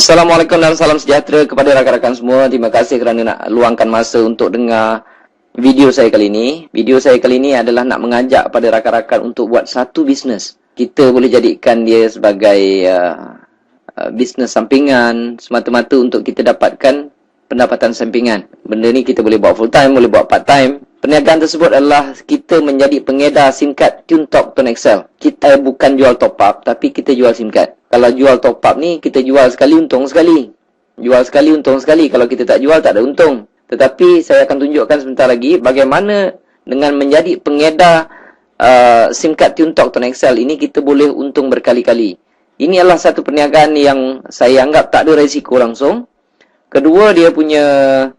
Assalamualaikum dan salam sejahtera kepada rakan-rakan semua. Terima kasih kerana nak luangkan masa untuk dengar video saya kali ini. Video saya kali ini adalah nak mengajak pada rakan-rakan untuk buat satu bisnes. Kita boleh jadikan dia sebagai bisnes sampingan semata-mata untuk kita dapatkan pendapatan sampingan. Benda ni kita boleh buat full time, boleh buat part time. Perniagaan tersebut adalah kita menjadi pengedar SIM card TuneTalk Tone XL. Kita bukan jual top up, tapi kita jual SIM card. Kalau jual top up ni, kita jual sekali, untung sekali. Jual sekali, untung sekali. Kalau kita tak jual, tak ada untung. Tetapi saya akan tunjukkan sebentar lagi bagaimana dengan menjadi pengedar SIM card TuneTalk Tone XL ini kita boleh untung berkali-kali. Ini adalah satu perniagaan yang saya anggap tak ada risiko langsung. Kedua, dia punya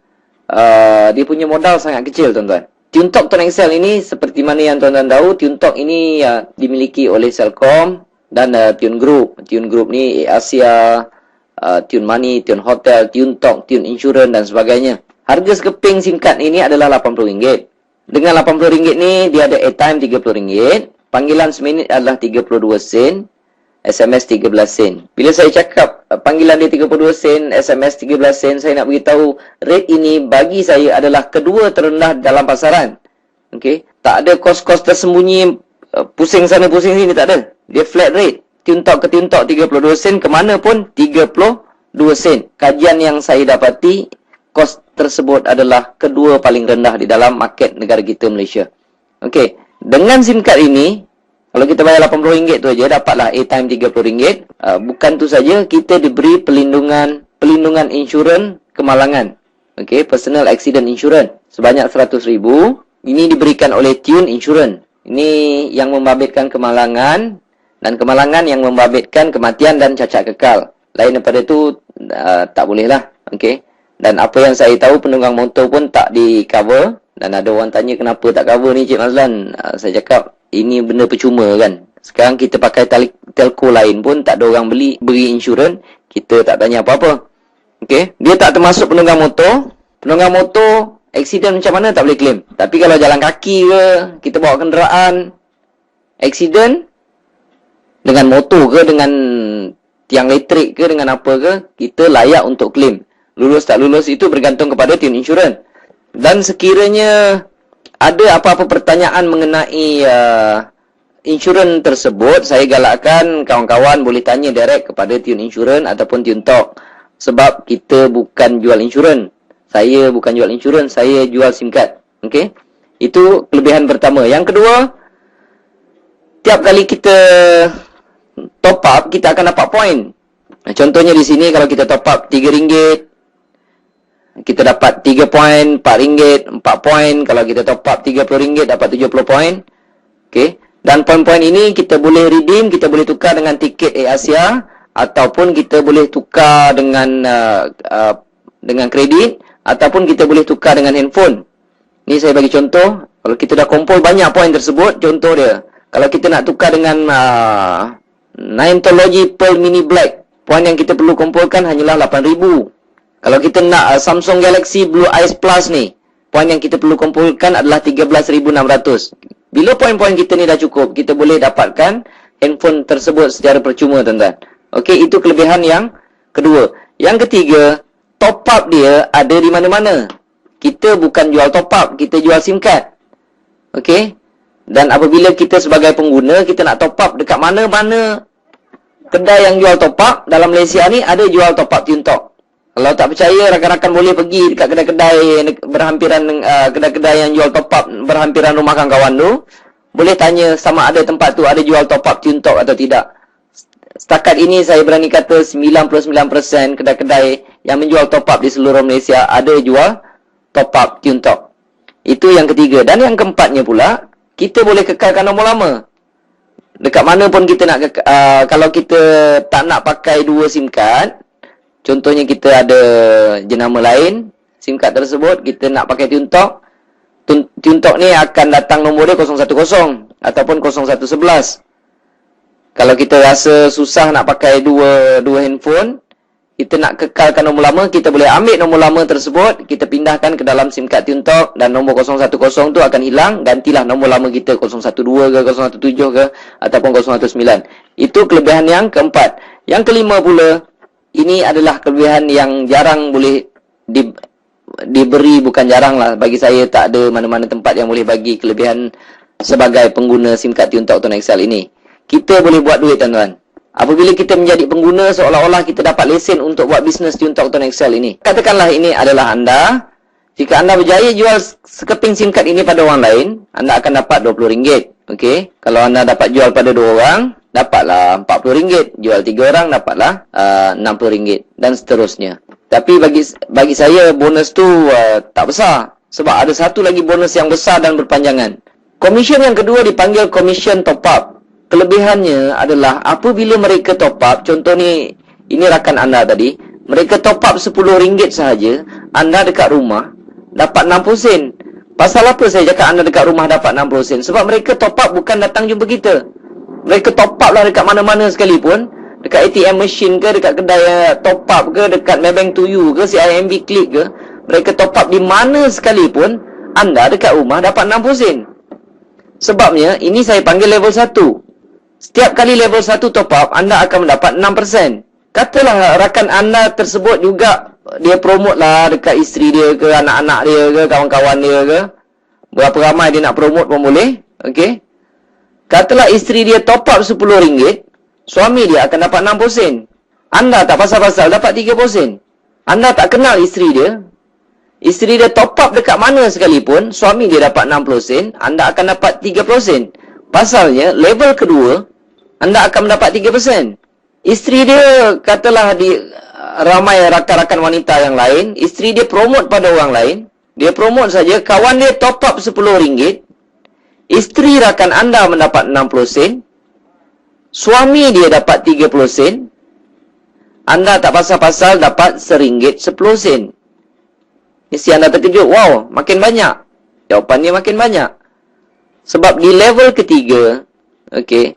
modal sangat kecil, tuan-tuan. TuneTalk Tone XL ini seperti mana yang tuan-tuan tahu, TuneTalk ini dimiliki oleh Celcom dan Tune Group. Tune Group ni Asia, Tune Money, Tune Hotel, TuneTalk, Tune Insurance dan sebagainya. Harga sekeping SIM card ini adalah RM80. Dengan RM80 ni dia ada airtime RM30, panggilan seminit adalah 32 sen, SMS 13 sen. Bila saya cakap panggilan dia 32 sen, SMS 13 sen, saya nak beritahu rate ini bagi saya adalah kedua terendah dalam pasaran. Okey, tak ada kos-kos tersembunyi, pusing sana pusing sini, tak ada. Dia flat rate. TuneTalk ke TuneTalk 32 sen, ke mana pun 32 sen. Kajian yang saya dapati, kos tersebut adalah kedua paling rendah di dalam market negara kita, Malaysia. Okey, dengan SIM card ini, kalau kita bayar RM80 tu aja, dapatlah airtime RM30. Bukan tu saja, kita diberi pelindungan insurans kemalangan. Okey, personal accident insurance sebanyak RM100,000. Ini diberikan oleh Tune Insurance. Ini yang membabitkan kemalangan, dan kemalangan yang membabitkan kematian dan cacat kekal. Lain daripada tu tak boleh lah. Okey. Dan apa yang saya tahu, penunggang motor pun tak di cover. Dan ada orang tanya kenapa tak cover ni Cik Mazlan. Saya cakap ini benda percuma kan. Sekarang kita pakai telco lain pun tak ada orang beri insurans, kita tak tanya apa-apa. Okey, dia tak termasuk penunggang motor. Penunggang motor accident macam mana tak boleh claim. Tapi kalau jalan kaki ke, kita bawa kenderaan, accident dengan motor ke, dengan tiang elektrik ke, dengan apa ke, kita layak untuk claim. Lulus tak lulus itu bergantung kepada Tune Insurance. Dan sekiranya ada apa-apa pertanyaan mengenai insurans tersebut, saya galakkan kawan-kawan boleh tanya direct kepada Tune Insurance ataupun TuneTalk. Sebab kita bukan jual insurans. Saya bukan jual insurans, saya jual SIM card. Okey? Itu kelebihan pertama. Yang kedua, tiap kali kita top up, kita akan dapat point. Contohnya di sini kalau kita top up RM3, kita dapat 3 poin, RM4, 4 poin. Kalau kita top up RM30, dapat 70 poin. Okey. Dan poin-poin ini kita boleh redeem, kita boleh tukar dengan tiket Asia, ataupun kita boleh tukar dengan kredit, ataupun kita boleh tukar dengan handphone. Ni saya bagi contoh. Kalau kita dah kumpul banyak poin tersebut, contoh dia. Kalau kita nak tukar dengan Nintology Pearl Mini Black, poin yang kita perlu kumpulkan hanyalah 8,000. Kalau kita nak Samsung Galaxy Blue Ice Plus ni, poin yang kita perlu kumpulkan adalah 13,600. Bila poin-poin kita ni dah cukup, kita boleh dapatkan handphone tersebut secara percuma, tuan-tuan. Okey, itu kelebihan yang kedua. Yang ketiga, top up dia ada di mana-mana. Kita bukan jual top up, kita jual SIM card. Okey? Dan apabila kita sebagai pengguna, kita nak top up dekat mana-mana kedai yang jual top up dalam Malaysia ni, ada jual top up TuneTalk. Kalau tak percaya, rakan-rakan boleh pergi dekat kedai-kedai berhampiran, kedai-kedai yang jual top up berhampiran rumah kawan-kawan tu. Boleh tanya sama ada tempat tu ada jual top up TuneTalk atau tidak. Setakat ini saya berani kata 99% kedai-kedai yang menjual top up di seluruh Malaysia ada jual top up TuneTalk. Itu yang ketiga. Dan yang keempatnya pula, kita boleh kekalkan nombor lama. Dekat mana pun kita nak kalau kita tak nak pakai dua SIM card, contohnya kita ada jenama lain, SIM card tersebut kita nak pakai TuneTalk. TuneTalk ni akan datang nombor dia 010 ataupun 0111. Kalau kita rasa susah nak pakai dua handphone, kita nak kekalkan nombor lama, kita boleh ambil nombor lama tersebut, kita pindahkan ke dalam SIM card TuneTalk dan nombor 010 tu akan hilang, gantilah nombor lama kita 012 ke 017 ke ataupun 019. Itu kelebihan yang keempat. Yang kelima pula, ini adalah kelebihan yang jarang boleh diberi, bukan jarang lah. Bagi saya tak ada mana-mana tempat yang boleh bagi kelebihan sebagai pengguna SIM card Tune Talk Tone XL ini. Kita boleh buat duit, tuan-tuan. Apabila kita menjadi pengguna, seolah-olah kita dapat lesen untuk buat bisnes Tune Talk Tone XL ini. Katakanlah ini adalah anda. Jika anda berjaya jual sekeping SIM card ini pada orang lain, anda akan dapat RM20. Okey. Kalau anda dapat jual pada 2 orang, dapatlah RM40. Jual 3 orang, dapatlah RM60. Dan seterusnya. Tapi bagi saya, bonus tu tak besar. Sebab ada satu lagi bonus yang besar dan berpanjangan. Komisen yang kedua dipanggil komisen top up. Kelebihannya adalah apabila mereka top up, contoh ni, ini rakan anda tadi, mereka top up RM10 sahaja, anda dekat rumah dapat 60 sen. Pasal apa saya cakap anda dekat rumah dapat 60 sen? Sebab mereka top up bukan datang jumpa kita. Mereka top up lah dekat mana-mana sekalipun. Dekat ATM machine ke, dekat kedai top up ke, dekat Maybank to you ke, CIMB Click ke. Mereka top up di mana sekalipun, anda dekat rumah dapat 60 sen. Sebabnya, ini saya panggil level 1. Setiap kali level 1 top up, anda akan mendapat 6%. Katalah rakan anda tersebut juga dia promote lah dekat isteri dia ke, anak-anak dia ke, kawan-kawan dia ke. Berapa ramai dia nak promote pun boleh. Okey. Katalah isteri dia top up RM10, suami dia akan dapat 60 sen. Anda tak pasal-pasal dapat 30 sen. Anda tak kenal isteri dia. Isteri dia top up dekat mana sekalipun, suami dia dapat 60 sen, anda akan dapat 30 sen. Pasalnya, level kedua, anda akan mendapat 3%. Isteri dia, katalah ramai rakan-rakan wanita yang lain, isteri dia promote pada orang lain, dia promote saja, kawan dia top up RM10, isteri rakan anda mendapat 60 sen, suami dia dapat 30 sen, anda tak pasal-pasal dapat RM1 10 sen. Mesti anda terkejut, wow, makin banyak. Jawapannya makin banyak. Sebab di level ketiga, okey,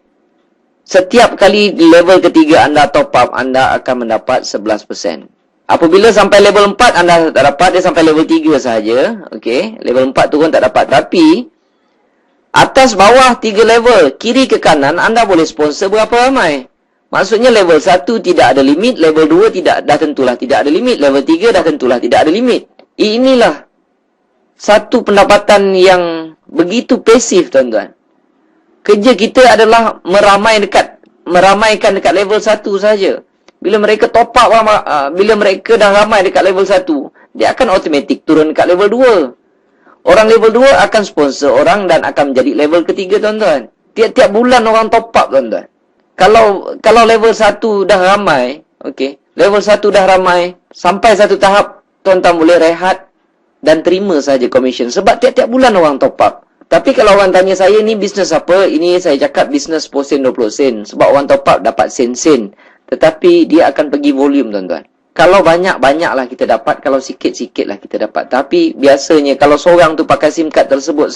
setiap kali di level ketiga anda top up, anda akan mendapat 11%. Apabila sampai level 4, anda tak dapat, dia sampai level 3 sahaja. Okey, level 4 turun tak dapat. Tapi, atas bawah 3 level, kiri ke kanan, anda boleh sponsor berapa ramai. Maksudnya level 1 tidak ada limit, level 2 dah tentulah tidak ada limit, level 3 dah tentulah tidak ada limit. Inilah satu pendapatan yang begitu pasif, tuan-tuan. Kerja kita adalah meramaikan dekat level 1 saja. Bila mereka top up, bila mereka dah ramai dekat level 1, dia akan automatik turun dekat level 2. Orang level 2 akan sponsor orang dan akan menjadi level ketiga, tuan-tuan. Tiap-tiap bulan orang top up, tuan-tuan. Kalau level 1 dah ramai, okey, level 1 dah ramai, sampai satu tahap, tuan-tuan boleh rehat dan terima saja komisen. Sebab tiap-tiap bulan orang top up. Tapi kalau orang tanya saya, ni bisnes apa? Ini saya cakap bisnes 10 sen, 20 sen. Sebab orang top up dapat sen-sen. Tetapi dia akan pergi volume, tuan-tuan. Kalau banyak-banyaklah kita dapat. Kalau sikit-sikitlah kita dapat. Tapi biasanya kalau seorang tu pakai SIM card tersebut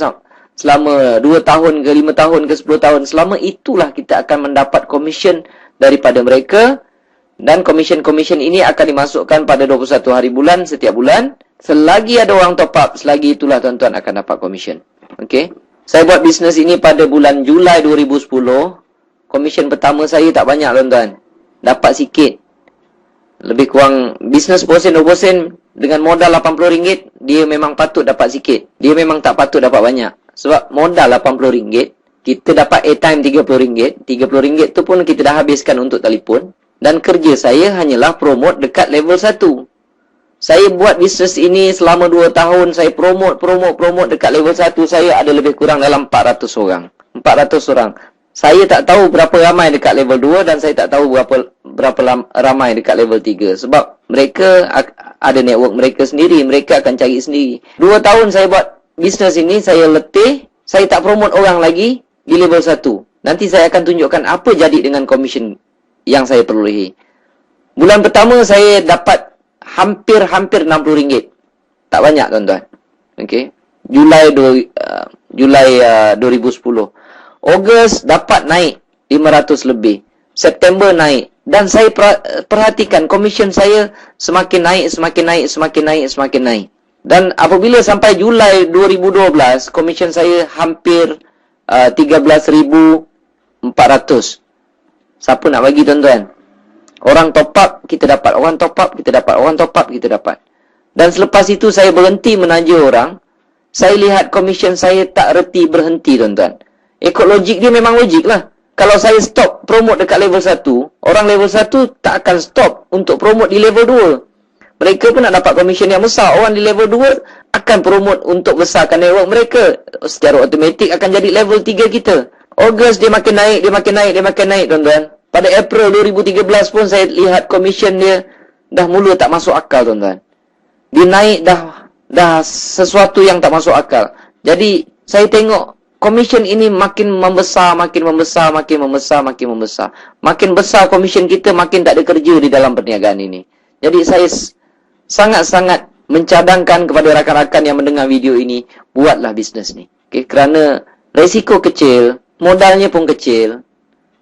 selama 2 tahun ke 5 tahun ke 10 tahun, selama itulah kita akan mendapat komisen daripada mereka. Dan komisen-komisen ini akan dimasukkan pada 21 hari bulan setiap bulan. Selagi ada orang top up, selagi itulah tuan-tuan akan dapat komisen. Okey. Saya buat bisnes ini pada bulan Julai 2010. Komisen pertama saya tak banyak, tuan-tuan. Dapat sikit. Lebih kurang bisnes 10 sen, 20 sen dengan modal RM80, dia memang patut dapat sikit. Dia memang tak patut dapat banyak. Sebab modal RM80, kita dapat airtime RM30. RM30 tu pun kita dah habiskan untuk telefon. Dan kerja saya hanyalah promote dekat level 1. Saya buat bisnes ini selama 2 tahun. Saya promote dekat level 1. Saya ada lebih kurang dalam 400 orang. 400 orang. Saya tak tahu berapa ramai dekat level 2 dan saya tak tahu berapa ramai dekat level 3. Sebab mereka ada network mereka sendiri. Mereka akan cari sendiri. 2 tahun saya buat bisnes ini, saya letih. Saya tak promote orang lagi di level 1. Nanti saya akan tunjukkan apa jadi dengan komisen yang saya perolehi. Bulan pertama saya dapat hampir RM60. Tak banyak, tuan-tuan. Okey. Julai 2010. Ogos dapat naik 500 lebih. September naik. Dan saya perhatikan komisen saya semakin naik. Dan apabila sampai Julai 2012, komisen saya hampir 13,400. Siapa nak bagi, tuan-tuan? Orang top up, kita dapat. Orang top up, kita dapat. Orang top up, kita dapat. Dan selepas itu saya berhenti menaja orang. Saya lihat komisen saya tak reti berhenti, tuan-tuan. Ikut logik dia memang logik lah. Kalau saya stop promote dekat level 1, orang level 1 tak akan stop untuk promote di level 2. Mereka pun nak dapat komisen yang besar. Orang di level 2 akan promote untuk besarkan network mereka. Secara automatik akan jadi level 3 kita. Ogos dia makin naik, dia makin naik, dia makin naik, tuan-tuan. Pada April 2013 pun saya lihat komisen dia dah mula tak masuk akal, tuan-tuan. Dia naik dah sesuatu yang tak masuk akal. Jadi saya tengok komisen ini makin membesar, makin membesar, makin membesar, makin membesar. Makin besar komisen kita, makin tak ada kerja di dalam perniagaan ini. Jadi saya sangat-sangat mencadangkan kepada rakan-rakan yang mendengar video ini, buatlah bisnes ni. Okay? Kerana resiko kecil, modalnya pun kecil.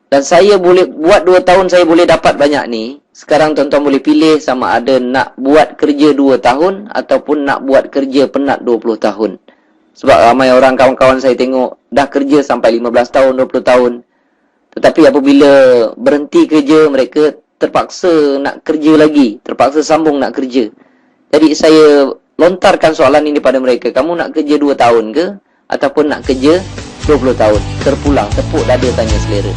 Dan saya boleh buat 2 tahun saya boleh dapat banyak ni. Sekarang tuan-tuan boleh pilih sama ada nak buat kerja 2 tahun ataupun nak buat kerja penat 20 tahun. Sebab ramai orang kawan-kawan saya tengok dah kerja sampai 15 tahun, 20 tahun. Tetapi apabila berhenti kerja, mereka terpaksa nak kerja lagi. Terpaksa sambung nak kerja. Jadi saya lontarkan soalan ini pada mereka. Kamu nak kerja 2 tahun ke? Ataupun nak kerja 20 tahun? Terpulang, tepuk dada tanya selera.